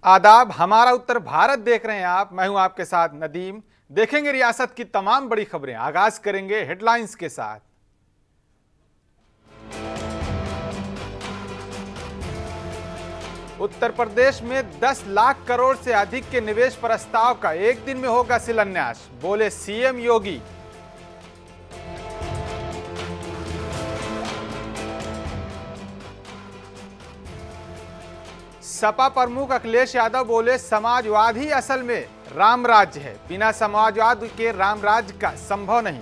आदाब, हमारा उत्तर भारत देख रहे हैं आप। मैं हूं आपके साथ नदीम। देखेंगे रियासत की तमाम बड़ी खबरें। आगाज करेंगे हेडलाइंस के साथ। उत्तर प्रदेश में 10 लाख करोड़ से अधिक के निवेश प्रस्ताव का एक दिन में होगा शिलान्यास, बोले सीएम योगी। सपा प्रमुख अखिलेश यादव बोले समाजवाद ही असल में राम राज्य है, बिना समाजवाद के राम राज्य का संभव नहीं।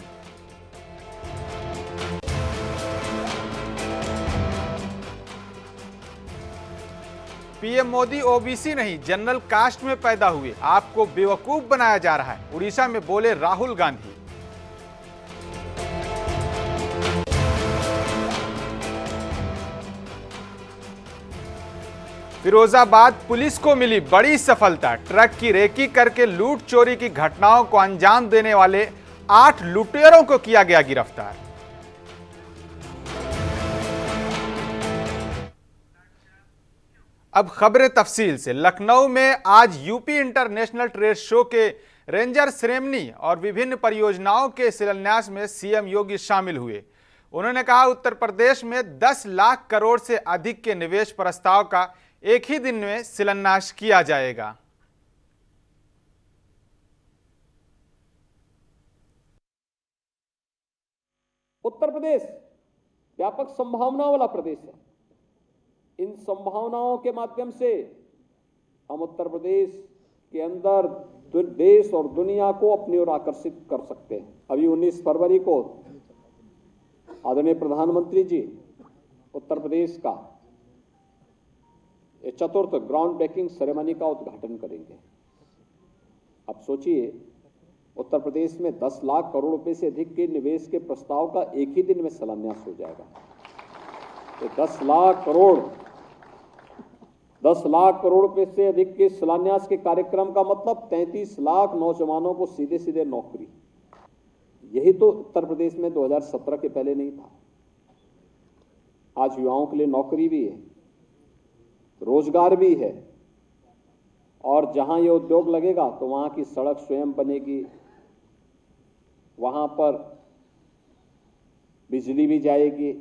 पीएम मोदी ओबीसी नहीं जनरल कास्ट में पैदा हुए, आपको बेवकूफ बनाया जा रहा है, उड़ीसा में बोले राहुल गांधी। फिरोजाबाद पुलिस को मिली बड़ी सफलता, ट्रक की रेकी करके लूट चोरी की घटनाओं को अंजाम देने वाले 8 लुटेरों को किया गया गिरफ्तार। अब खबरें तफसील से। लखनऊ में आज यूपी इंटरनेशनल ट्रेड शो के रेंजर सेरेमनी और विभिन्न परियोजनाओं के शिलान्यास में सीएम योगी शामिल हुए। उन्होंने कहा उत्तर प्रदेश में 10 लाख करोड़ से अधिक के निवेश प्रस्ताव का एक ही दिन में शिलान्यास किया जाएगा। उत्तर प्रदेश व्यापक संभावनाओं वाला प्रदेश है। इन संभावनाओं के माध्यम से हम उत्तर प्रदेश के अंदर देश और दुनिया को अपनी ओर आकर्षित कर सकते हैं। अभी 19 फरवरी को आदरणीय प्रधानमंत्री जी उत्तर प्रदेश का चतुर्थ ग्राउंड ब्रेकिंग सेरेमनी का उद्घाटन करेंगे। अब सोचिए, उत्तर प्रदेश में 10 लाख करोड़ रुपए से अधिक के निवेश के प्रस्ताव का एक ही दिन में शिलान्यास हो जाएगा। तो 10 लाख करोड़ रुपए से अधिक के शिलान्यास के कार्यक्रम का मतलब 33 लाख नौजवानों को सीधे सीधे नौकरी। यही तो उत्तर प्रदेश में 2017 के पहले नहीं था। आज युवाओं के लिए नौकरी भी है, रोजगार भी है, और जहां ये उद्योग लगेगा तो वहां की सड़क स्वयं बनेगी, वहां पर बिजली भी जाएगी,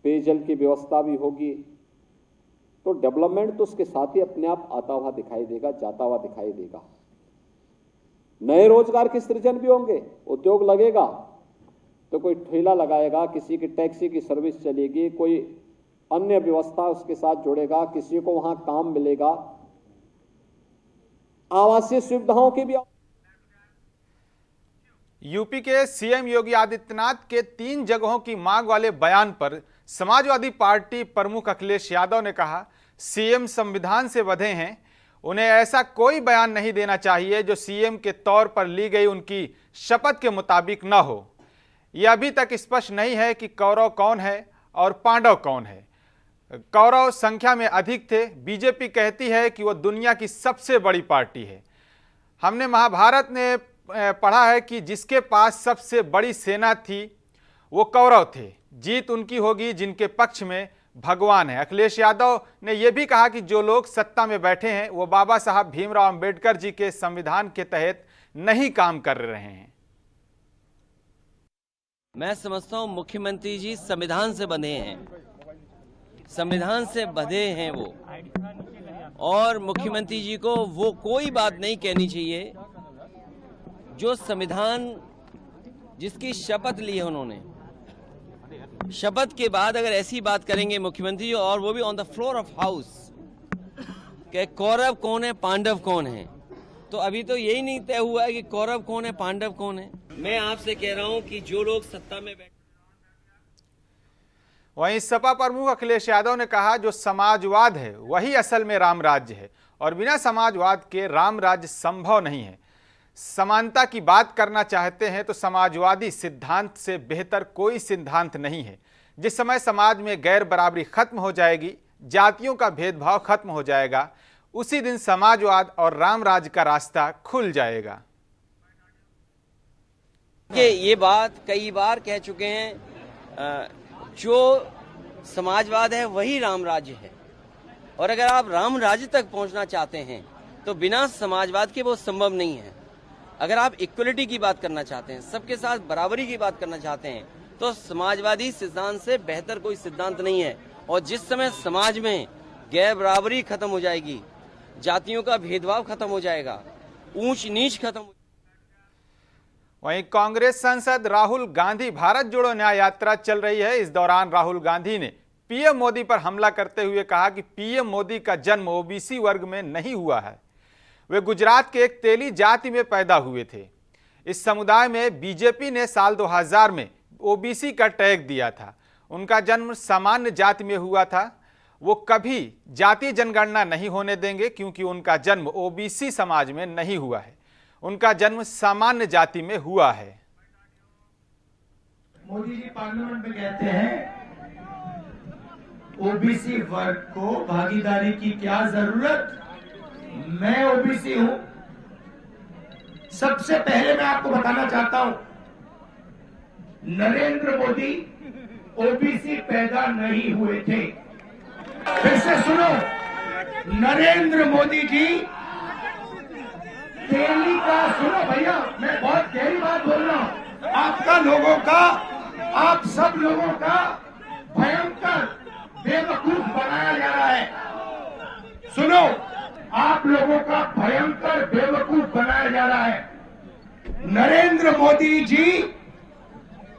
पेयजल की व्यवस्था भी होगी। तो डेवलपमेंट तो उसके साथ ही अपने आप आता हुआ दिखाई देगा, जाता हुआ दिखाई देगा। नए रोजगार के सृजन भी होंगे। उद्योग लगेगा तो कोई ठेला लगाएगा, किसी की टैक्सी की सर्विस चलेगी, कोई अन्य व्यवस्था उसके साथ जुड़ेगा, किसी को वहां काम मिलेगा, आवासीय सुविधाओं की भी। यूपी के सीएम योगी आदित्यनाथ के 3 जगहों की मांग वाले बयान पर समाजवादी पार्टी प्रमुख अखिलेश यादव ने कहा सीएम संविधान से बंधे हैं, उन्हें ऐसा कोई बयान नहीं देना चाहिए जो सीएम के तौर पर ली गई उनकी शपथ के मुताबिक न हो। यह अभी तक स्पष्ट नहीं है कि कौरव कौन है और पांडव कौन है। कौरव संख्या में अधिक थे। बीजेपी कहती है कि वह दुनिया की सबसे बड़ी पार्टी है। हमने महाभारत में पढ़ा है कि जिसके पास सबसे बड़ी सेना थी वो कौरव थे। जीत उनकी होगी जिनके पक्ष में भगवान है। अखिलेश यादव ने यह भी कहा कि जो लोग सत्ता में बैठे हैं वो बाबा साहब भीमराव अंबेडकर जी के संविधान के तहत नहीं काम कर रहे हैं। मैं समझता हूं मुख्यमंत्री जी संविधान से बंधे हैं, संविधान से बंधे हैं वो, और मुख्यमंत्री जी को वो कोई बात नहीं कहनी चाहिए जो संविधान जिसकी शपथ ली है उन्होंने, शपथ के बाद अगर ऐसी बात करेंगे मुख्यमंत्री जी, और वो भी on the floor of house, कि कौरव कौन है पांडव कौन है, तो अभी तो यही नहीं तय हुआ है कि कौरव कौन है पांडव कौन है। मैं आपसे कह रहा हूं कि जो लोग सत्ता में बैठे। वहीं सपा प्रमुख अखिलेश यादव ने कहा जो समाजवाद है वही असल में राम राज्य है और बिना समाजवाद के राम राज्य संभव नहीं है। समानता की बात करना चाहते हैं तो समाजवादी सिद्धांत से बेहतर कोई सिद्धांत नहीं है। जिस समय समाज में गैर बराबरी खत्म हो जाएगी, जातियों का भेदभाव खत्म हो जाएगा, उसी दिन समाजवाद और राम राज्य का रास्ता खुल जाएगा। ये बात कई बार कह चुके हैं, जो समाजवाद है वही राम राज्य है। और अगर आप राम राज्य तक पहुंचना चाहते हैं तो बिना समाजवाद के वो संभव नहीं है। अगर आप इक्वलिटी की बात करना चाहते हैं, सबके साथ बराबरी की बात करना चाहते हैं, तो समाजवादी सिद्धांत से बेहतर कोई सिद्धांत नहीं है। और जिस समय समाज में गैर बराबरी खत्म हो जाएगी, जातियों का भेदभाव खत्म हो जाएगा, ऊंच नीच खत्म हो। वहीं कांग्रेस सांसद राहुल गांधी भारत जोड़ो न्याय यात्रा चल रही है। इस दौरान राहुल गांधी ने पीएम मोदी पर हमला करते हुए कहा कि पीएम मोदी का जन्म ओबीसी वर्ग में नहीं हुआ है। वे गुजरात के एक तेली जाति में पैदा हुए थे। इस समुदाय में बीजेपी ने साल 2000 में ओबीसी का टैग दिया था। उनका जन्म सामान्य जाति में हुआ था। वो कभी जातीय जनगणना नहीं होने देंगे क्योंकि उनका जन्म ओबीसी समाज में नहीं हुआ है। उनका जन्म सामान्य जाति में हुआ है। मोदी जी पार्लियामेंट में कहते हैं ओबीसी वर्ग को भागीदारी की क्या जरूरत, मैं ओबीसी हूं। सबसे पहले मैं आपको बताना चाहता हूं, नरेंद्र मोदी ओबीसी पैदा नहीं हुए थे। फिर से सुनो, नरेंद्र मोदी जी तेली का, सुनो भैया, मैं बहुत गहरी बात बोल रहा हूं। आपका लोगों का, आप सब लोगों का भयंकर बेवकूफ बनाया जा रहा है। सुनो, आप लोगों का भयंकर बेवकूफ बनाया जा रहा है। नरेंद्र मोदी जी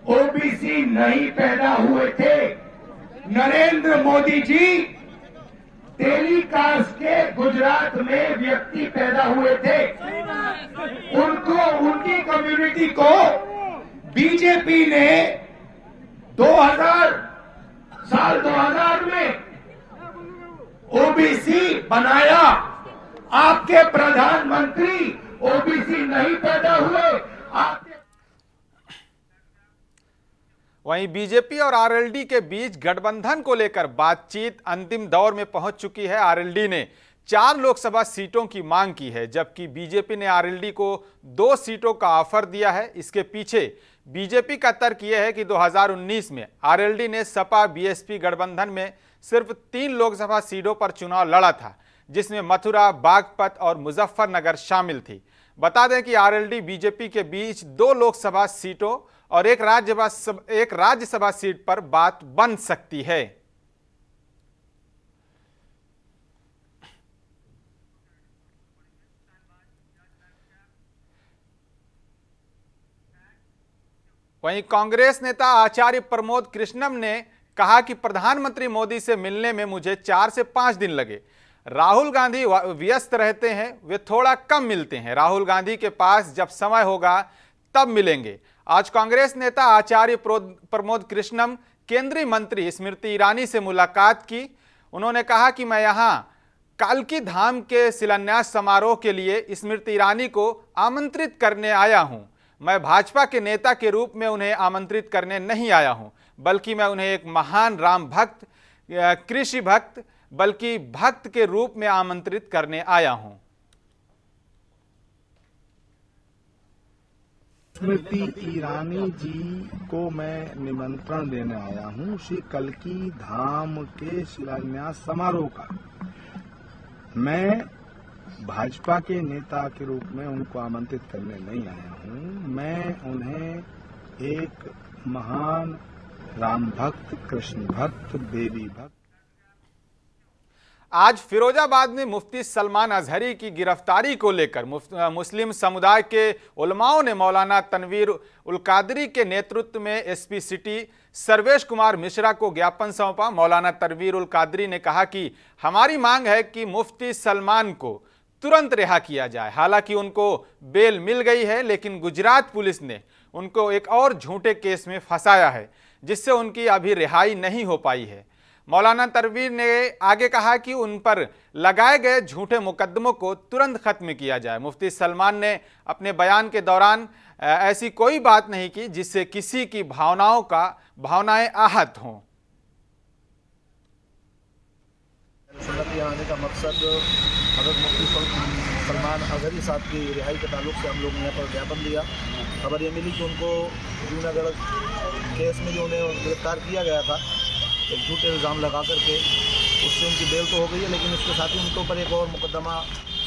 ओबीसी नहीं पैदा हुए थे। नरेंद्र मोदी जी तेली कास्ट के गुजरात में व्यक्ति पैदा हुए थे। उनको, उनकी कम्युनिटी को बीजेपी ने 2000 में ओबीसी बनाया। आपके प्रधानमंत्री ओबीसी नहीं पैदा हुए। वहीं बीजेपी और आरएलडी के बीच गठबंधन को लेकर बातचीत अंतिम दौर में पहुंच चुकी है। आरएलडी ने 4 लोकसभा सीटों की मांग की है, जबकि बीजेपी ने आरएलडी को 2 सीटों का ऑफर दिया है। इसके पीछे बीजेपी का तर्क यह है कि 2019 में आरएलडी ने सपा बीएसपी गठबंधन में सिर्फ 3 लोकसभा सीटों पर चुनाव लड़ा था, जिसमें मथुरा, बागपत और मुजफ्फरनगर शामिल थी। बता दें कि आरएलडी बीजेपी के बीच 2 लोकसभा सीटों और एक राज्यसभा सीट पर बात बन सकती है। वहीं कांग्रेस नेता आचार्य प्रमोद कृष्णम ने कहा कि प्रधानमंत्री मोदी से मिलने में मुझे 4 से 5 दिन लगे। राहुल गांधी व्यस्त रहते हैं, वे थोड़ा कम मिलते हैं। राहुल गांधी के पास जब समय होगा तब मिलेंगे। आज कांग्रेस नेता आचार्य प्रमोद कृष्णम केंद्रीय मंत्री स्मृति ईरानी से मुलाकात की। उन्होंने कहा कि मैं यहां कालकी धाम के शिलान्यास समारोह के लिए स्मृति ईरानी को आमंत्रित करने आया हूं। मैं भाजपा के नेता के रूप में उन्हें आमंत्रित करने नहीं आया हूं, बल्कि मैं उन्हें एक महान राम भक्त, कृषि भक्त, बल्कि भक्त के रूप में आमंत्रित करने आया हूं। स्मृति ईरानी जी को मैं निमंत्रण देने आया हूं श्री कल्की धाम के शिलान्यास समारोह का। मैं भाजपा के नेता के रूप में उनको आमंत्रित करने नहीं आया हूं। मैं उन्हें एक महान राम भक्त, कृष्ण भक्त, देवी भक्त। आज फिरोजाबाद में मुफ्ती सलमान अजहरी की गिरफ्तारी को लेकर मुस्लिम समुदाय के उलमाओं ने मौलाना तनवीर उल कादरी के नेतृत्व में एसपी सिटी सर्वेश कुमार मिश्रा को ज्ञापन सौंपा। मौलाना तनवीर उल कादरी ने कहा कि हमारी मांग है कि मुफ्ती सलमान को तुरंत रिहा किया जाए। हालांकि उनको बेल मिल गई है, लेकिन गुजरात पुलिस ने उनको एक और झूठे केस में फंसाया है, जिससे उनकी अभी रिहाई नहीं हो पाई है। मौलाना तनवीर ने आगे कहा कि उन पर लगाए गए झूठे मुकदमों को तुरंत खत्म किया जाए। मुफ्ती सलमान ने अपने बयान के दौरान ऐसी कोई बात नहीं की जिससे किसी की भावनाएं आहत हों। सुन्नत यहाँ आने का मकसद हज़रत मुफ्ती सलमान अजहरी साहब की रिहाई के ताल्लुक से हम लोग ने यहाँ पर ज्ञापन दिया। खबर ये मिली कि उनको जूनागढ़ केस में जो उन्हें गिरफ्तार किया गया था, एक झूठे इल्ज़ाम लगा करके उससे उनकी बेल तो हो गई है, लेकिन उसके साथ ही उनके ऊपर एक और मुकदमा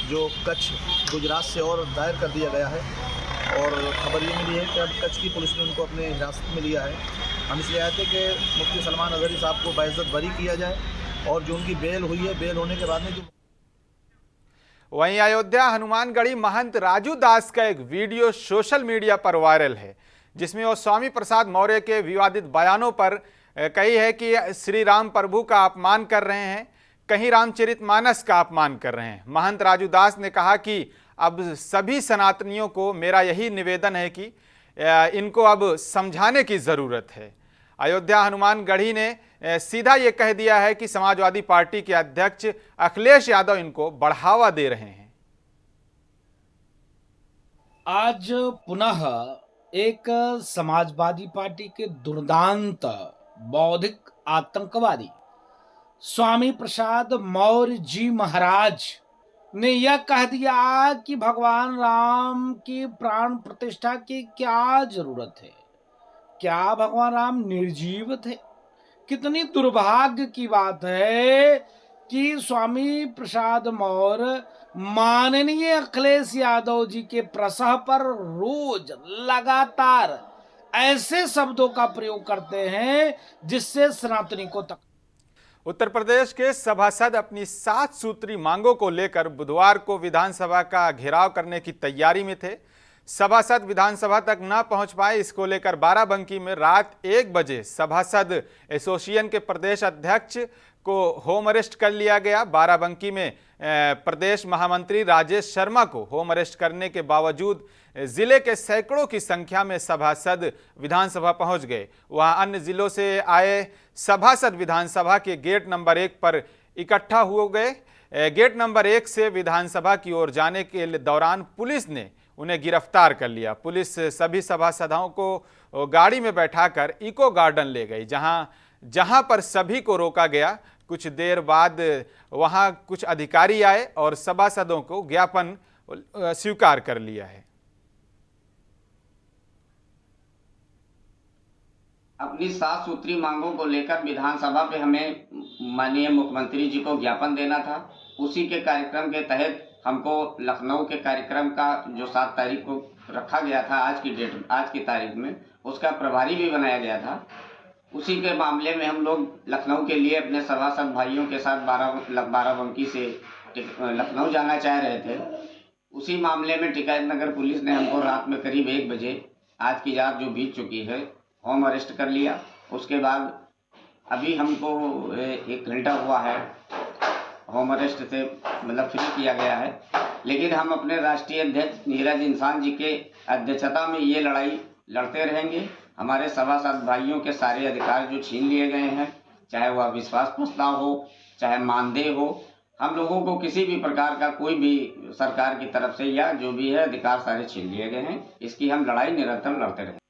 जो कच्छ गुजरात से और दायर कर दिया गया है। और खबर ये मिली है कि अब कच्छ की पुलिस ने उनको अपने हिरासत में लिया है। हम इसलिए आए थे कि मुफ्ती सलमान अज़हरी साहब को बाइज्जत बरी किया जाए और जो उनकी बेल हुई है, बेल होने के बाद में जो वहीं अयोध्या हनुमानगढ़ी महंत राजू दास का एक वीडियो सोशल मीडिया पर वायरल है, जिसमें वो स्वामी प्रसाद मौर्य के विवादित बयानों पर कही है कि श्री राम प्रभु का अपमान कर रहे हैं, कहीं रामचरितमानस का अपमान कर रहे हैं। महंत राजू दास ने कहा कि अब सभी सनातनियों को मेरा यही निवेदन है कि इनको अब समझाने की ज़रूरत है। अयोध्या हनुमानगढ़ी ने सीधा ये कह दिया है कि समाजवादी पार्टी के अध्यक्ष अखिलेश यादव इनको बढ़ावा दे रहे हैं। आज पुनः एक समाजवादी पार्टी के दुर्दांत बौद्धिक आतंकवादी स्वामी प्रसाद मौर्य जी महाराज ने यह कह दिया कि भगवान राम की प्राण प्रतिष्ठा की क्या जरूरत है, क्या भगवान राम निर्जीव थे। कितनी दुर्भाग्य की बात है कि स्वामी प्रसाद मौर्य माननीय अखिलेश यादव जी के प्रसह पर रोज लगातार ऐसे शब्दों का प्रयोग करते हैं जिससे सनातनी को तक। उत्तर प्रदेश के सभासद अपनी 7 सूत्री मांगों को लेकर बुधवार को विधानसभा का घेराव करने की तैयारी में थे। सभासद विधानसभा तक न पहुंच पाए, इसको लेकर बाराबंकी में रात 1 बजे सभासद एसोसिएशन के प्रदेश अध्यक्ष को होम अरेस्ट कर लिया गया। बाराबंकी में प्रदेश महामंत्री राजेश शर्मा को होम अरेस्ट करने के बावजूद जिले के सैकड़ों की संख्या में सभासद विधानसभा पहुंच गए। वहां अन्य जिलों से आए सभासद विधानसभा के गेट नंबर 1 पर इकट्ठा हो गए। गेट नंबर 1 से विधानसभा की ओर जाने के दौरान पुलिस ने उन्हें गिरफ्तार कर लिया। पुलिस सभी सभासदों को गाड़ी में बैठाकर इको गार्डन ले गई, जहां पर सभी को रोका गया। कुछ देर बाद वहां कुछ अधिकारी आए और सभासदों को ज्ञापन स्वीकार कर लिया है। अपनी 7 सूत्री मांगों को लेकर विधानसभा पे हमें माननीय मुख्यमंत्री जी को ज्ञापन देना था। उसी के कार्यक्रम के तहत हमको लखनऊ के कार्यक्रम का जो 7 तारीख को रखा गया था, आज की तारीख में उसका प्रभारी भी बनाया गया था। उसी के मामले में हम लोग लखनऊ के लिए अपने सभासद भाइयों के साथ बाराबंकी से लखनऊ जाना चाह रहे थे। उसी मामले में टिकैत नगर पुलिस ने हमको रात में करीब 1 बजे, आज की रात जो बीत चुकी है, होम अरेस्ट कर लिया। उसके बाद अभी हमको 1 घंटा हुआ है होम अरेस्ट से फ्री किया गया है। लेकिन हम अपने राष्ट्रीय अध्यक्ष नीरज इंसान जी के अध्यक्षता में ये लड़ाई लड़ते रहेंगे। हमारे सभासद भाइयों के सारे अधिकार जो छीन लिए गए हैं, चाहे वह विश्वास प्रस्ताव हो, चाहे मानदेय हो, हम लोगों को किसी भी प्रकार का कोई भी सरकार की तरफ से या जो भी है अधिकार सारे छीन लिए गए हैं। इसकी हम लड़ाई निरंतर लड़ते रहेंगे।